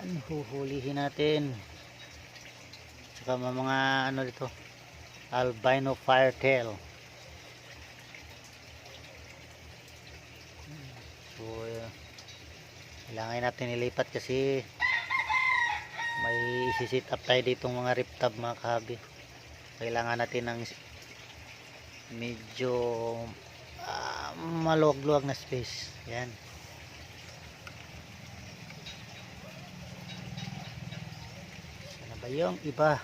Huhulihin natin. Saka mga ano dito, albino firetail. So kailangan natin ilipat kasi may isi-sit up tayo ditong mga rip tab mga kahabi. Kailangan natin ng medyo maluwag-luwag na space. Yan. Sana ba yung iba?